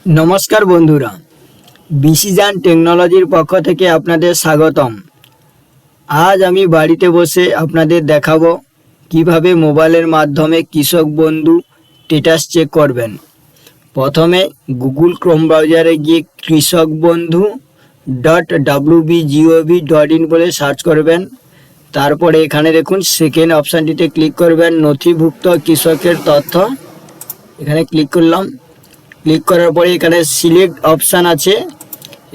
নমস্কার বন্ধুরা, বিসিজান টেকনোলজির পক্ষ থেকে আপনাদের স্বাগতম। আজ আমি বাড়িতে বসে আপনাদের দেখাবো কিভাবে মোবাইলের মাধ্যমে কৃষক বন্ধু স্ট্যাটাস চেক করবেন। প্রথমে গুগল ক্রোম ব্রাউজারে গিয়ে কৃষক বন্ধু .wbgov.in বলে সার্চ করবেন। তারপরে এখানে দেখুন সেকেন্ড অপশানটিতে ক্লিক করবেন, নথিভুক্ত কৃষকের তথ্য। এখানে ক্লিক করলাম। ক্লিক করার পরে এখানে সিলেক্ট অপশান আছে।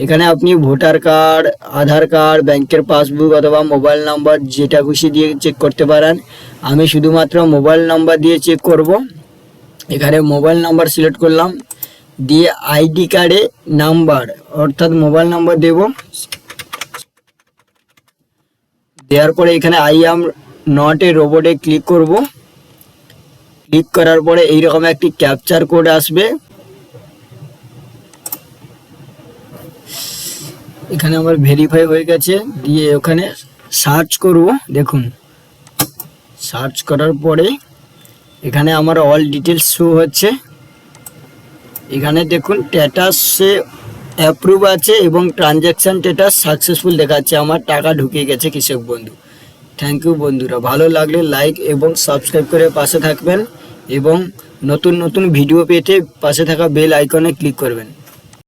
এখানে আপনি ভোটার কার্ড, আধার কার্ড, ব্যাংকের পাসবুক অথবা মোবাইল নাম্বার যেটা খুশি দিয়ে চেক করতে পারেন। আমি শুধুমাত্র মোবাইল নাম্বার দিয়ে চেক করব। এখানে মোবাইল নাম্বার সিলেক্ট করলাম, দিয়ে আইডি কার্ডে নাম্বার অর্থাৎ মোবাইল নাম্বার দেব। দেওয়ার পরে এখানে আই অ্যাম নট এ রোবটে ক্লিক করব। ক্লিক করার পরে এইরকম একটি ক্যাপচার কোড আসবে। এখানে আমার ভেরিফাই হয়ে গেছে, দিয়ে ওখানে সার্চ করব। দেখুন সার্চ করার পরে এখানে আমার অল ডিটেলস শো হচ্ছে। এখানে দেখুন স্ট্যাটাসে অ্যাপ্রুভ আছে এবং ট্রানজ্যাকশান স্ট্যাটাস সাকসেসফুল দেখাচ্ছে। আমার টাকা ঢুকে গেছে কৃষক বন্ধু। থ্যাংক ইউ বন্ধুরা, ভালো লাগলে লাইক এবং সাবস্ক্রাইব করে পাশে থাকবেন এবং নতুন নতুন ভিডিও পেতে পাশে থাকা বেল আইকনে ক্লিক করবেন।